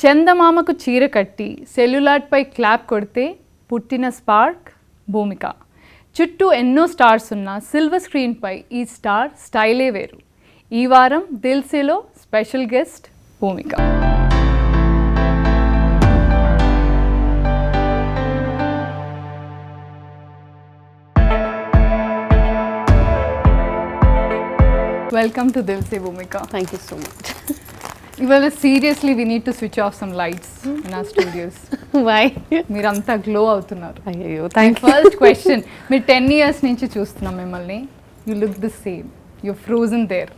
చందమామకు చీర కట్టి సెల్యులాయిడ్పై క్లాప్ కొడితే పుట్టిన స్పార్క్ భూమిక. చుట్టూ ఎన్నో స్టార్స్ ఉన్న సిల్వర్ స్క్రీన్పై ఈ స్టార్ స్టైలే వేరు. ఈ వారం దిల్సేలో special guest Bhumika. Welcome to Dilse, Bhumika. Thank you so much. Well, seriously, we need to switch off some lights in our studios. Why? మీరంతా గ్లో అవుతున్నారు. అయ్యో థ్యాంక్ యూ. ఫస్ట్ క్వశ్చన్, మీరు 10 years నుంచి చూస్తున్నాం మిమ్మల్ని. You look the same. You're frozen there.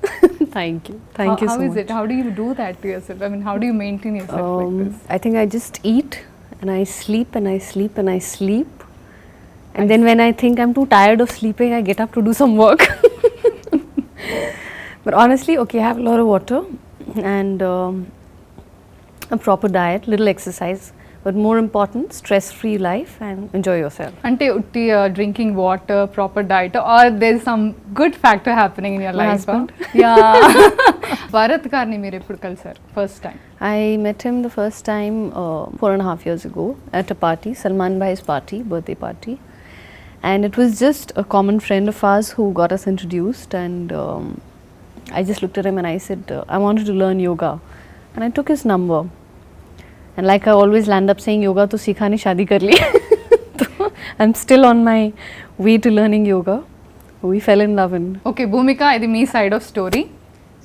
Thank you so much. How is it? How do you do that to yourself? I mean, how do you maintain yourself like this? I think I just eat and I sleep and I sleep and I sleep. And then when I think I'm too tired of sleeping, I get up to do some work. But honestly, okay, I have a lot of water and a proper diet, little exercise, but more important, stress-free life and enjoy yourself. Ante utti drinking water, proper diet, or there's some good factor happening in your My life? husband? Yeah. Bharat Karni meer eppudu kalsaru first time? I met him the first time 4.5 years ago at a party, Salman Bhai's party, birthday party. And it was just a common friend of ours who got us introduced, and I just looked at him and I said, I wanted to learn yoga. And I took his number. And like I always land up saying, yoga to sikha nahi, shadi kar li. I'm still on my way to learning yoga. We fell in love. And Okay, Bhumika, ఇది మీ side of story.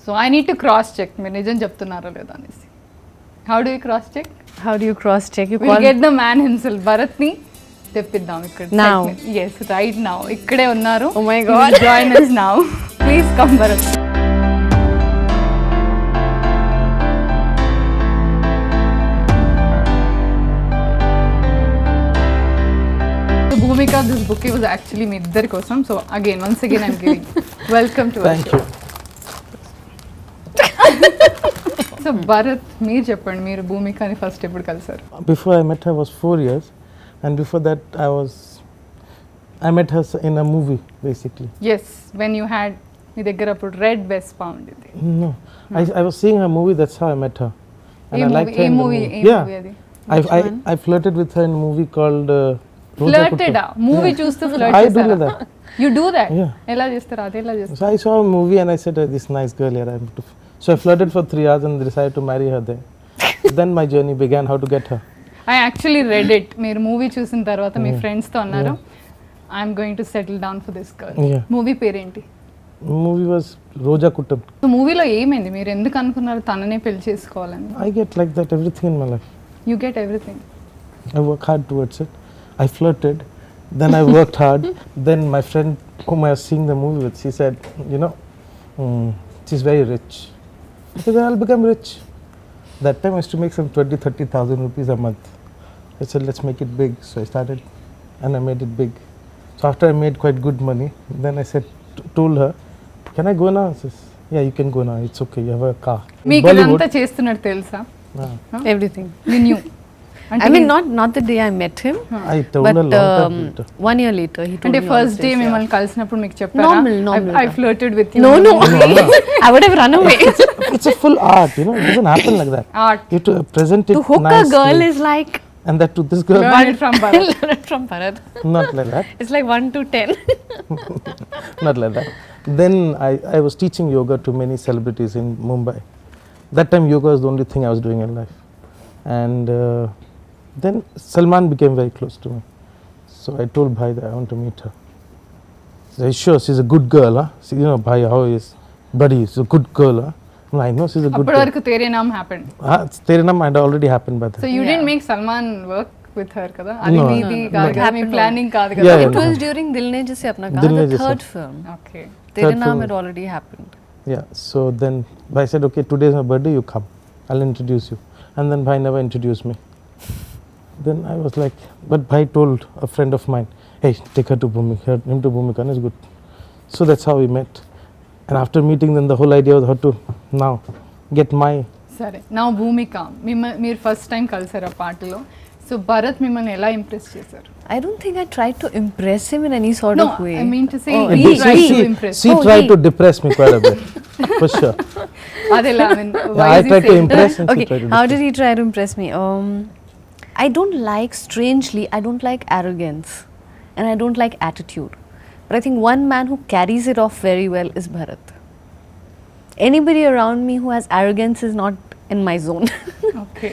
So I need to cross check. మీరు నిజం చెప్తున్నారో లేదో అనేసి. How do you cross check? how do you cross check? You We'll call get the man himself, Bharat ni తెప్పిద్దాం ఇక్కడ. Now? Yes, right now. ఇక్కడే ఉన్నారు. Oh my He God. will join us now. Please come, Bharat. So, Bhumika, this bouquet was actually మీ ఇద్దరి కోసం. So again, once again, I'm giving. Welcome to our Thank show. you. So Bharat, మీరు చెప్పండి, మీరు భూమికని first ఎప్పుడు కలిసారు? Before I met her was 4 years, and before that I met her in a movie basically. Yes, when you had మీ దగ్గర అప్పుడు red Vespa ఉండేది. No, I was seeing her movie. That's how I met her, and I liked her in the movie. movie అది? I flirted with her in a movie called. Flirted ఆ? Movie చూస్తూ flirt I do చేస్తారా? that. You do that? Yeah. ఎలా చేస్తారు? అది ఎలా చేస్తారు? So I saw a movie and I said, this nice girl here. So I flirted for 3 hours and decided to marry her there. Then my journey began. How to get her? I actually read it. మీరు movie చూసిన తర్వాత మీ friends తో అన్నారు, I'm going to settle down for this girl. Yeah. Movie పేరేంటి? Movie was Roja Kuttam. So మూవీలో ఏమైంది? మీరు ఎందుకు అనుకున్నారు తననే పెళ్లి చేసుకోవాలని? I get like that everything in my life. You get everything. I work hard towards it. I flirted, then I worked hard. Then my friend whom I was seeing the movie with, she said, she's very rich. I said, I'll become rich. That time I used to make some 20,000-30,000 rupees a month. I said, let's make it big. So I started and I made it big. So after I made quite good money, then I said, told her, can I go now? She says, yeah, you can go now. It's okay. You have a car. In మీకు Bollywood- ఇదంతా చేస్తున్నట్టు తెలుసా? everything. You knew. I mean, not the day I met him, I told but her long time later. 1 year later he told అంటే me. First day all this, మిమ్మల్ని కలిసినప్పుడు మీకు చెప్పారా? Normal. I flirted with you. No, no. No. I would have run away. It's a full art, It doesn't happen like that. Art. You have to present it To hook nicely. a girl is like And that to this girl, Learn it from Bharat. learn it from Bharat. not like that. It's like 1 to 10. Not like that. Then I was teaching yoga to many celebrities in Mumbai. That time yoga was the only thing I was doing in life. And then Salman became very close to me. So I told Bhai that I want to meet her. He said, sure, she's a good girl, huh? See, Bhai, how is buddy? She's a good girl, huh? No, I know she's a good అప్పటి girl. వరకు Tere Naam happened. Terenam had already happened by then. So you didn't make Salman work with her కదా? అది No, మీది no, కాదు no. కదా, మీ planning కాదు Yeah, కదా? yeah. It was during Dilne Jisse Apna Kaha, Dilne the Jisse. third film. Okay. Tere Third Naam film. had already happened. Yeah, so then Bhai said, okay, today is my birthday, you come. I'll introduce you. And then Bhai never introduced me. Then I was like, but Bhai told a friend of mine, hey, take her to Bhumika, him to Bhumika, and it's good. So that's how we met. And after meeting, then the whole idea was how to now get my... సరే, నా భూమిక మీరు first time కలిసారు ఆ పాటలో. So Bharat మిమ్మల్ని ఎలా impress చేశారు? I don't think I tried to impress him in any sort No, of way. I mean to say Oh, he he- tried he- to impress. She Oh, tried he- to depress me quite a bit, for sure. Adela, I mean, why I is he tried to saying impress that? and she Okay, tried to how impress. did he try to impress me? I don't like, strangely, I don't like arrogance and I don't like attitude. But I think one man who carries it off very well is Bharat. Anybody around me who has arrogance is not in my zone. Okay.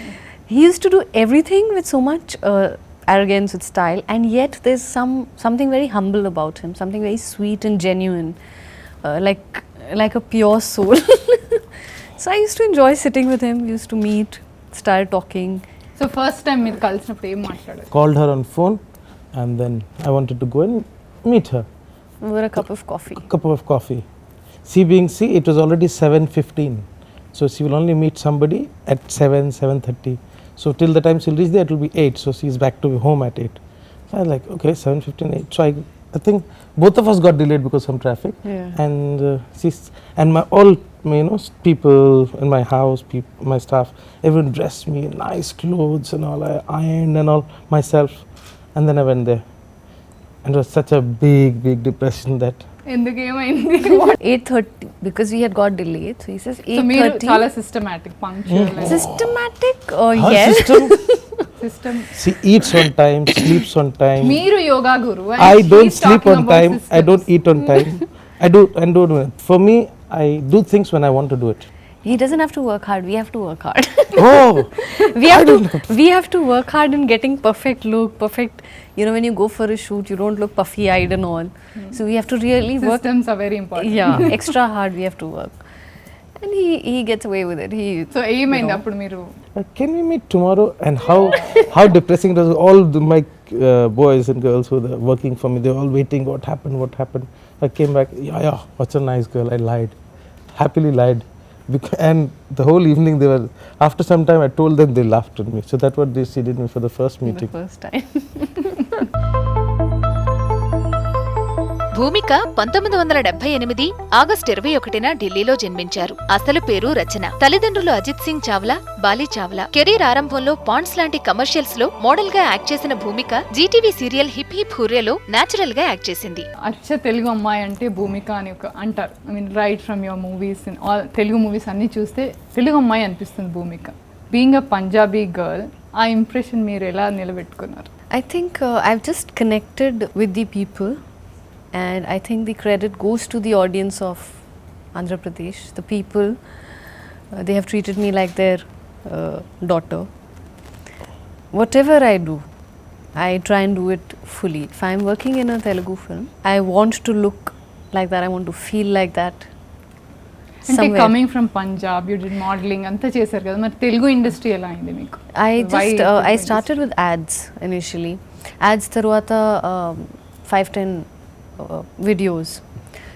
He used to do everything with so much arrogance, with style, and yet there's something very humble about him, something very sweet and genuine, like a pure soul. So I used to enjoy sitting with him. We used to meet, start talking. So first time మీరు కలిసినప్పుడు ఏం మాట్లాడారు? Called her on phone and then I wanted to go and meet her. Over a cup of coffee. Cup of coffee. See, it was already 7:15. So she will only meet somebody at 7:30. So till the time she'll reach there, it will be 8. So she's back to home at 8. So I was like, okay, 7:15, 8. So I think both of us got delayed because of some traffic. Yeah. And my all, you know, people in my house, my staff, everyone dressed me in nice clothes and all. I ironed and all myself. And then I went there. And it was such a big depression that ఎందుకు ఏమైంది? 8:30 because we had got delayed. So he says so మీరు 8:30. చాలా systematic punctual Systematic? her Yes. system, system. she eats on time, sleeps on time. మీరు యోగా గురు I don't sleep on time. I don't eat on time. I don't do it. For me, I do things when I want to do it. He doesn't have to work hard. We have to work hard. Oh, we have to work hard in getting perfect look, perfect. You know, when you go for a shoot, you don't look puffy eyed and all. So we have to really work. Systems are very important. Yeah, extra hard. We have to work, and he gets away with it. So ఏమైంది అప్పుడు మీరు? can we meet tomorrow? And how depressing it was. All my boys and girls who were working for me, they were all waiting. What happened? I came back. Yeah, what's a nice girl. I lied, happily lied. And the whole evening they were. After some time, I told them, they laughed at me. So that's what she did me for the first The meeting. first time. Bhumika 1978 August 21న ఢిల్లీలో జన్మించారు. అసలు పేరు రచన. తల్లిదండ్రులు Ajit Singh Chawla, Bali Chawla. Career ఆరంభంలో Pond's లాంటి commercials లో model గా యాక్ట్ చేసిన Bhumika Zee TV serial hip hip హుర్రేలో నేచురల్ గా యాక్ట్ చేసింది. అచ్చ తెలుగు అమ్మాయి అంటే భూమిక అని ఒక అంటారు. I mean right from your movies, all Telugu movies అన్ని చూస్తే తెలుగు అమ్మాయి అనిపిస్తుంది Bhumika. Being a Punjabi girl, ఆ ఇంప్రెషన్ మీరు ఎలా నిలబెట్టుకున్నారు? I think I've just connected with the people, and I think the credit goes to the audience of Andhra Pradesh. The people, they have treated me like their daughter. Whatever I do, I try and do it fully. If I'm working in a Telugu film, I want to look like that. I want to feel like that. అంటే Somewhere. Coming from Punjab, you did modelling అంతా చేశారు కదా, మరి Telugu industry ఎలా అయింది మీకు? I started with ads initially. Ads tarvata 5-10 videos.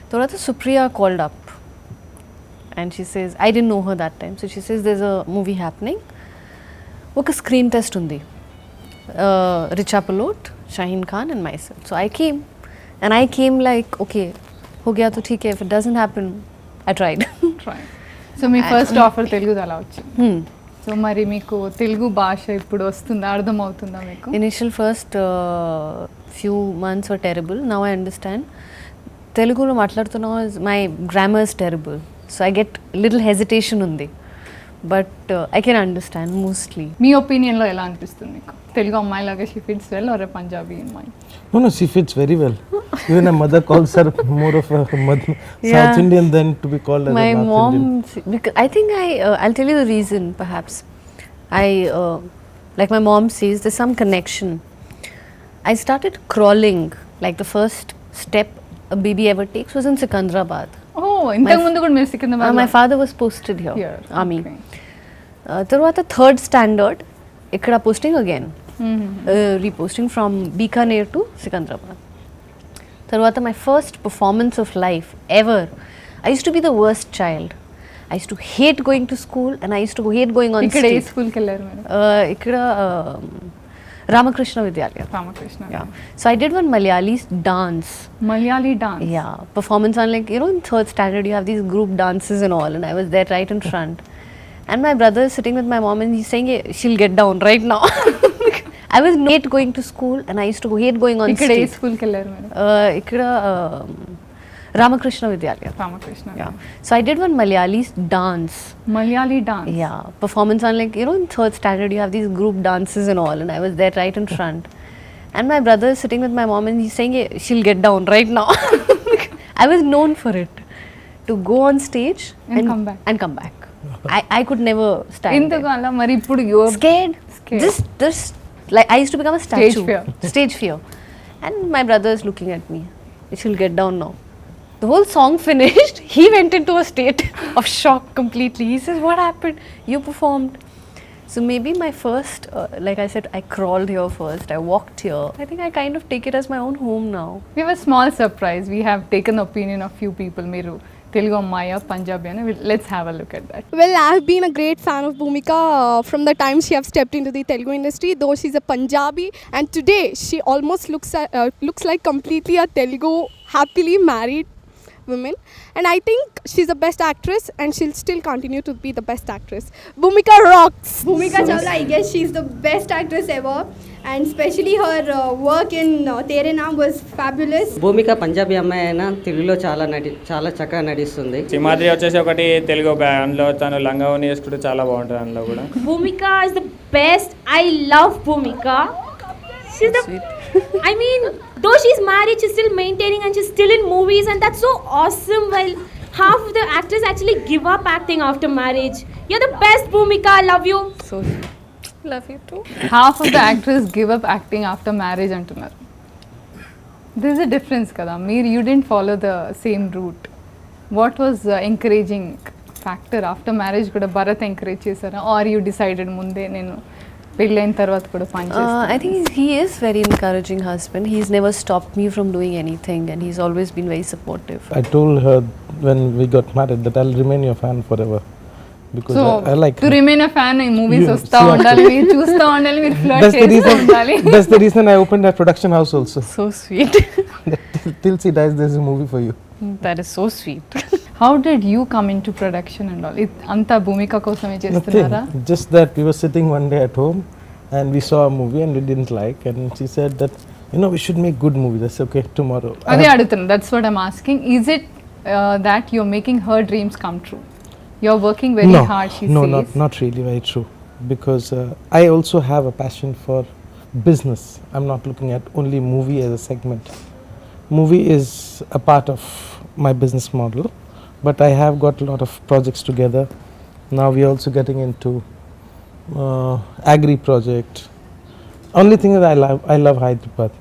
Tarvata Supriya called up and she says, I didn't know her that time. So she says, there's a movie happening. Oka screen test undi. Richa Palot, Shaheen Khan and myself. So I came and I came like, okay, ho gaya to theek hai. If it doesn't happen, I tried. So మీ first offer తెలుగుది అలా వచ్చింది. So మరి మీకు తెలుగు భాష ఇప్పుడు వస్తుందా, అర్థం అవుతుందా మీకు? Initial first few months were terrible. Now I understand. Telugu lo maatladutunna is my grammar is terrible. So I get little hesitation undi. But I can understand mostly. మీ ఒపీనియన్లో ఎలా అనిపిస్తుంది మీకు? తెలుగు అమ్మాయి లాగా she fits well or Punjabi అమ్మాయి? No, she fits very well. Even her mother calls her more of a Yeah. South Indian than to be called as My a North mom, Indian. because I think I'll tell you the reason perhaps. Like my mom says, there's some connection. I started crawling, like the first step a baby ever takes was in Secunderabad. ఓ, ఇంతకు ముందు కూడా మీరు Secunderabad? My father was posted here, Here, army. okay. తర్వాత third standard, ikkada posting again. Reposting from Bikaner to Secunderabad. Tarvata my first performance of life ever. I used to be the worst child. I used to hate going to school and I used to hate going on ఇక్కడ ఏ stage. స్కూల్కి వెళ్ళారు మీరు? Ikkada Ramakrishna Vidyalaya. Ramakrishna. Yeah. So I did one Malayali dance. Malayali dance. Yeah, performance on, like, you know, in third standard you have these group dances and all, and I was there right in front. And my brother is sitting with my mom and he's saying, hey, she'll get down right now. I was hate going to school and I used to hate going on ఇక్కడ ఏ stage. స్కూల్కి వెళ్ళారు మీరు? Ikkada Ramakrishna Vidyalaya. Ramakrishna. Yeah. So I did one Malayali dance. Malayali dance. Yeah, performance on, like, you know, in third standard you have these group dances and all, and I was there right in front. And my brother is sitting with my mom and he's saying, hey, she'll get down right now. I was known for it. To go on stage And come back. And come back. I could never stand ఎందుకు there. అలా మరి ఇప్పుడు you're Scared. Scared. Just like I used to become a statue. Stage fear. Stage fear. And my brother is looking at me. She'll get down now. The whole song finished. He went into a state of shock completely. He says, what happened? You performed. So maybe my first, like I said, I crawled here first. I walked here. I think I kind of take it as my own home now. We have a small surprise. We have taken the opinion of few people. Meeru Telugu Maya, Punjabi. Let's have a look at that. Well, I've been a great fan of Bhumika from the time she have stepped into the Telugu industry, though she's a Punjabi, and today she almost looks like completely a Telugu happily married woman, and I think she's the best actress and she'll still continue to be the best actress. Bhumika rocks. Bhumika Chawla, I guess she's the best actress ever, and especially her work in Tere Naam was fabulous. భూమిక పంజాబీ అమ్మాయి అయినా తెలుగులో చాలా చక్కగా నటిస్తుంది. సింహాద్రి వచ్చేసి ఒకటి తెలుగు బ్యాండ్లో తను లంగావని వేసుకుంటే చాలా బాగుంటుంది అందులో కూడా. Bhumika is the best. I love Bhumika. She's the I mean, though she's married, she's still maintaining and she's still in movies, and that's so awesome. While half of the actors actually give up acting after marriage. You're the best, Bhumika. I love you. So love you too. Half of the actors give up acting after marriage అంటున్నారు. There's a difference కదా. You didn't follow the same route. What was encouraging factor after marriage కూడా Bharat encourage చేశారా, are you decided ముందే నేను పెళ్ళైన తర్వాత కూడా పని చేస్తాను? I think he is very encouraging husband. He's never stopped me from doing anything, and he's always been very supportive. I told her when we got married that I'll remain your fan forever because so I like to her. Remain a fan ఈ movies You- వస్తూ see, ఉండాలి, మీరు చూస్తూ ఉండాలి, మీరు flirt That's the చేస్తూ reason. ఉండాలి. That's the reason I opened a production house also. So sweet. Till she dies, there's a movie for you. That is so sweet. How did you come into production and all? అంతా భూమిక కోసమే చేస్తున్నారా? Nothing. Just that we were sitting one day at home and we saw a movie and we didn't like, and she said that, you know, we should make good movies. I said, okay, tomorrow. అదే అడుగుతున్నా. That's what I'm asking. Is it that you're making her dreams come true? You're working very hard, she no, says. not really very true. Because I also have a passion for business. I'm not looking at only movie as a segment. Movie is a part of my business model, but I have got a lot of projects together. Now we are also getting into agri project. Only thing is I love Hyderabad,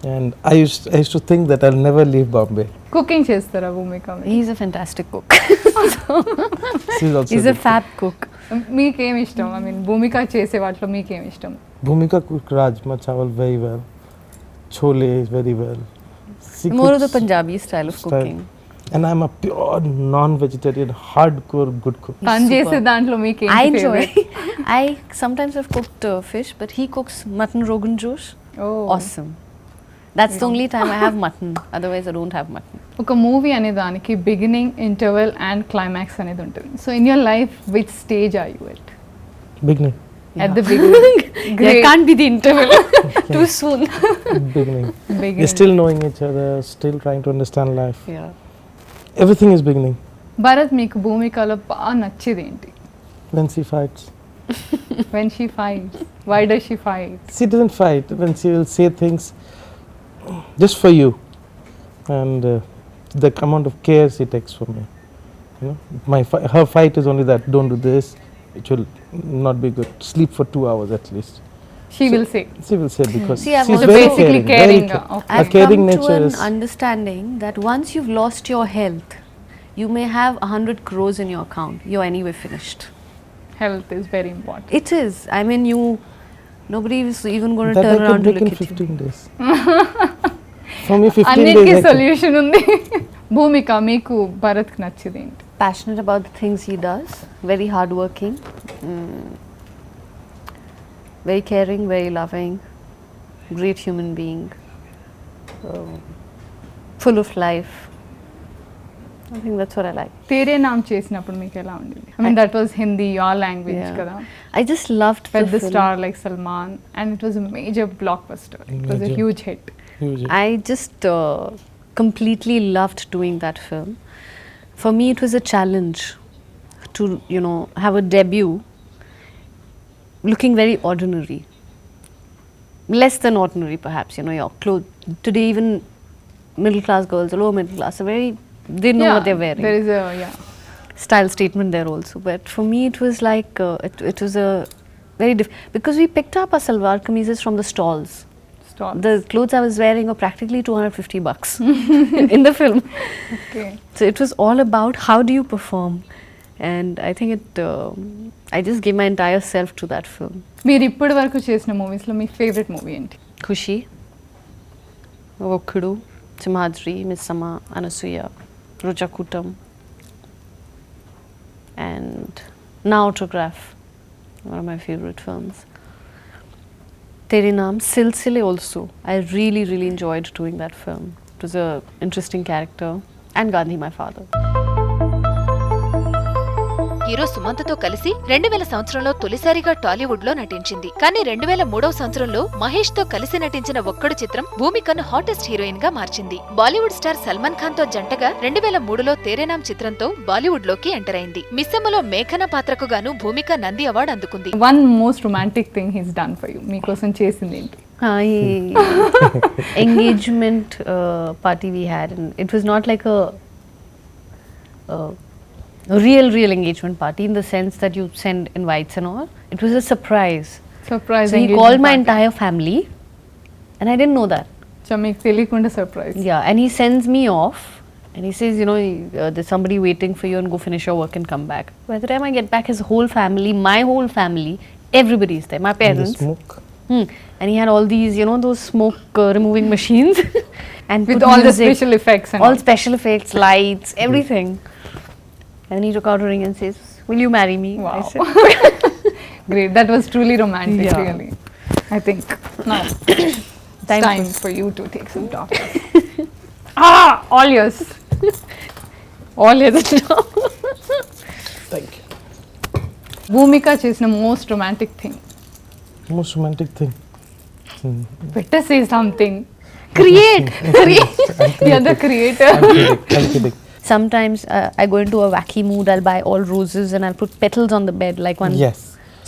and I used to think that I'll never leave Bombay. Cooking చేస్తారా భూమిక? He's a fantastic cook. She's also He's a good. fab cook. మీకేం ఇష్టం? I mean భూమిక చేసే వాటిలో మీకేం ఇష్టం? Bhumika cook rajma chawal very well. Chole very well. She More of the cooks Punjabi style of cooking. And I'm a pure non-vegetarian, hardcore good cook. తను చేసే Super. దాంట్లో మీకేం I enjoy. Favourite? I sometimes have cooked fish, but he cooks mutton rogan josh. Awesome. That's the only time I have mutton. Otherwise, I don't have mutton. ఒక movie అనే దానికి beginning, interval and climax అనేది ఉంటుంది. So in your life which stage are you at? Beginning. At the beginning. There can't be the interval. Too soon. Beginning. We're Beginning. still knowing each other, still trying to understand life. Yeah. Everything is beginning. Bharat మీకు భూమికలో బాగా నచ్చేది ఏంటి? When she fights. When she fights. Why does she fight? She doesn't fight. When she will say things just for you. And the amount of care she takes for me. You know, her fight is only that, don't do this, it will not be good. Sleep for 2 hours at least. She will say. She will say because See, I've she's also- very basically caring. caring, okay. Her I've caring come to nature an is understanding that once you've lost your health, you may have 100 crores in your account. You're anyway finished. Health is very important. It is. I mean, nobody is even going to that turn I around can to make in look at you. 15 days. For me, 15 అన్నిటికీ days. I can- solution ఉంది. భూమిక మీకు భరత్కి నచ్చేది ఏంటి? Passionate about the things he does. Very hardworking. Very caring, very loving. Great human being. Full of life. I think that's what I like. తేరే నామ్ చేసినప్పుడు మీకు ఎలా ఉండేది? I mean that was Hindi, your language Yeah. కదా. I just loved With the film. star like Salman, and it was a major blockbuster. It was a Major. huge hit. Huge. I just completely loved doing that film. For me, it was a challenge to, you know, have a debut looking very ordinary. Less than ordinary, perhaps, you know, your clothes. Today, even middle class girls, lower middle class, are very, they know what they're wearing. There is a, Style statement there also. But for me, it was like, it was a very because we picked up our salwar kameezes from the stalls. The clothes I was wearing were practically $250 in the film. Okay. So it was all about how do you perform, and I think I just gave my entire self to that film. మీరు ఇప్పటి వరకు చేసిన మూవీస్లో మీ favourite movie ఏంటి? Khushi, Okkudu, Simhadri, Missama, Anasuya, Ruchakutam, and now Autograph, one of my favorite films. Tere Naam, Silsile also. I really enjoyed doing that film. It was a interesting character. And Gandhi, my father. Hero సుమంత్తో కలిసి 2000 సంవత్సరంలో తొలిసారిగా టాలీవుడ్ లో నటించింది. కానీ 2003వ సంవత్సరంలో మహేష్ తో కలిసి నటించిన ఒక్కడు చిత్రం భూమికను హాటెస్ట్ హీరోయిన్ గా మార్చింది. బాలీవుడ్ స్టార్ సల్మాన్ ఖాన్ తో జంటగా 2003లో తేరేనామ్ చిత్రంతో బాలీవుడ్ లోకి ఎంటర్ అయింది. మిస్సమ్మలో మేఘన పాత్రకు గాను భూమిక నంది అవార్డు అందుకుంది. One most romantic thing he's done for you, మీకోసం చేసింది ఏంటి? Engagement party we had, and it was not like a real engagement party in the sense that you send invites and all. It was a surprise. So he called my entire family, and I didn't know that. So make తెలియకుండా surprise. Yeah, and he sends me off, and he says, you know, there's somebody waiting for you, and go finish your work and come back. By the time I get back, his whole family, my whole family, everybody is there. My parents. Smoke. And he had all these, you know, those smoke removing machines, and With put all the music, special effects and all special effects, lights, everything. And he took out a ring and says, "Will you marry me?" Wow. I said, Great, that was truly romantic. Yeah. Really, I think now it's time for you to take some talk. All yours. All yours. Thank you. Bhumika చేసిన most romantic thing. Most romantic thing. Better say something. Create. You're the creator. I'm kidding. sometimes I go into a wacky mood. I'll buy all roses and I'll put petals on the bed, like one. Yes.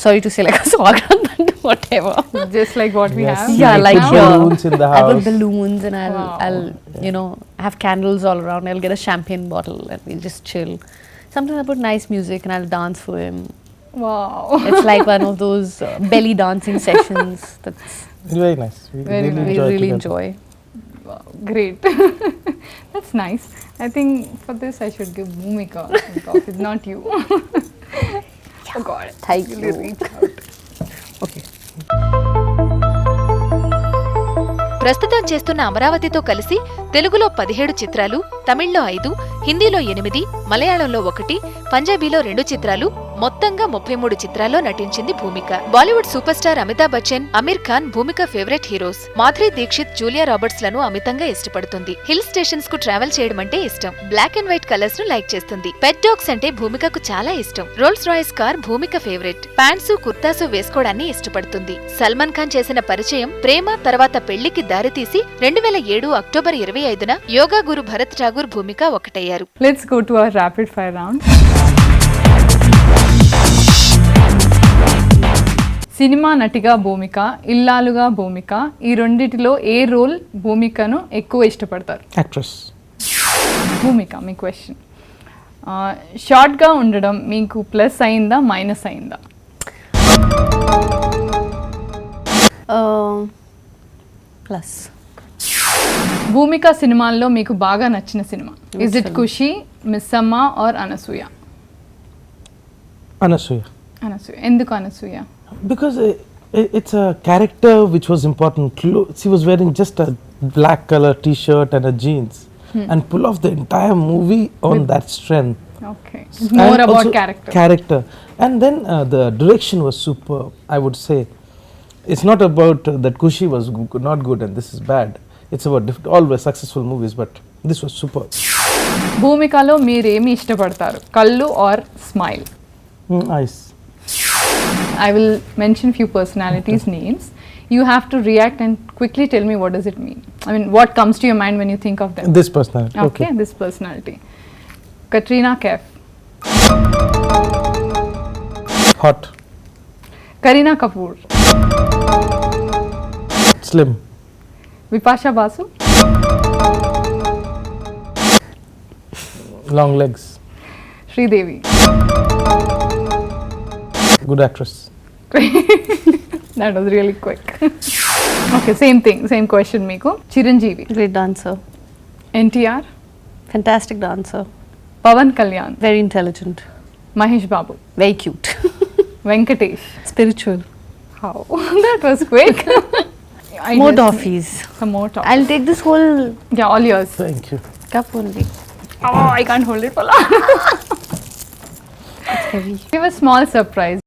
Sorry to say, like a swagan, but whatever. Just like what we Yes. have. Yeah, You like put balloons in the I put house. balloons and Wow. I'll you know, have candles all around. I'll get a champagne bottle and we'll just chill. Sometimes I put nice music and I'll dance for him. Wow. It's like one of those belly dancing sessions. That's Very nice. We Very really nice. we enjoy really together. enjoy. Wow, great. That's nice. I think for this I should give Bhumika because it's not you. Oh God. Thank Really you. reach out. Okay. ప్రస్తుతం చేస్తున్న అమరావతితో కలిసి తెలుగులో 17 చిత్రాలు, తమిళ్లో 5, హిందీలో 8, మలయాళంలో 1, పంజాబీలో 2 చిత్రాలు, మొత్తంగా 33 చిత్రాల్లో నటించింది Bhumika. Bollywood super star Amitabh Bachchan, Aamir Khan Bhumika favourite heroes. Madhuri Dixit, Julia Roberts లను అమితంగా ఇష్టపడుతుంది. హిల్ స్టేషన్స్ కు ట్రావెల్ చేయడం అంటే ఇష్టం. బ్లాక్ అండ్ వైట్ కలర్స్ ను లైక్ చేస్తుంది. పెట్ డాగ్స్ అంటే భూమికకు చాలా ఇష్టం. Rolls Royce car Bhumika favourite. Pants, kurtas వేసుకోవడాన్ని ఇష్టపడుతుంది. సల్మాన్ ఖాన్ చేసిన పరిచయం, ప్రేమ తర్వాత పెళ్లికి దారితీసి 2007 అక్టోబర్ 25న యోగా గురు భరత్ ఠాకూర్ భూమిక ఒకటయ్యారు. Let's go to our rapid fire round. సినిమా నటిగా భూమిక, ఇల్లాలుగా భూమిక, ఈ రెండిటిలో ఏ రోల్ భూమికను ఎక్కువ ఇష్టపడతారు? Actress. భూమిక, మీ క్వశ్చన్. షార్ట్గా ఉండడం మీకు ప్లస్ అయిందా మైనస్ అయిందా? Plus. భూమిక సినిమాల్లో మీకు బాగా నచ్చిన సినిమా? Is it Kushi, Missamma or Anasuya? Anasuya. Anasuya. ఎందుకు Anasuya? Because it's a character which was important. She was wearing just a black color t-shirt and a jeans and pull off the entire movie on that strength. Okay. It's more And about also character. And then the direction was superb, I would say. It's not about that Kushi was not good and this is bad. It's about always successful movies, but this was superb. భూమికలో మీరేమి ఇష్టపడతారు? కళ్ళు or smile? Eyes. I will mention few personalities' names. You have to react and quickly tell me what does it mean. I mean, what comes to your mind when you think of them? This personality. Okay, this personality. Katrina Kaif. Hot. Kareena Kapoor. Slim. Vipasha Basu. Long legs. Sridevi. Good actress. That was really quick. Okay, same thing, same question meeku. Chiranjeevi. Great dancer. NTR. Fantastic dancer. Pavan Kalyan. Very intelligent. Mahesh Babu. Very cute. Venkatesh. Spiritual. How? That was quick. More toffees. Some more toffees. I'll take this whole Yeah, all yours. Thank you. cup only. Oh, I can't hold it for long. It's heavy. Give a small surprise.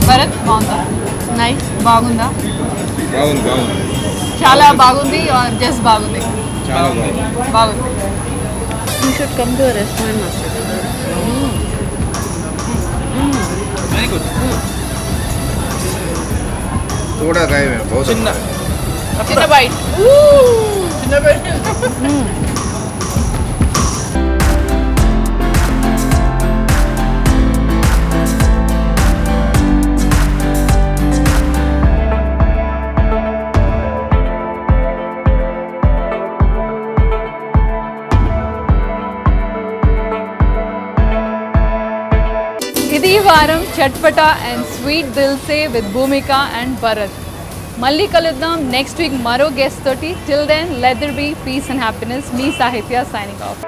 Bharat బాగుందా? Nice. బాగుందా? బాగుంది చాలా బాగుంది just బాగుంది? చాలా బాగుంది. బాగుంది. You should come to a restaurant master. Very good. थोड़ा खाए मैं बहुत చిన్న బైట్. చిన్న బైట్. ఇది ఈ వారం chatpata and sweet Dilse with Bhumika and Bharat. మళ్ళీ కలుద్దాం నెక్స్ట్ వీక్ మరో గెస్ట్ తోటి. Till then let there be peace and happiness. మీ సాహిత్య సైనింగ్ ఆఫ్.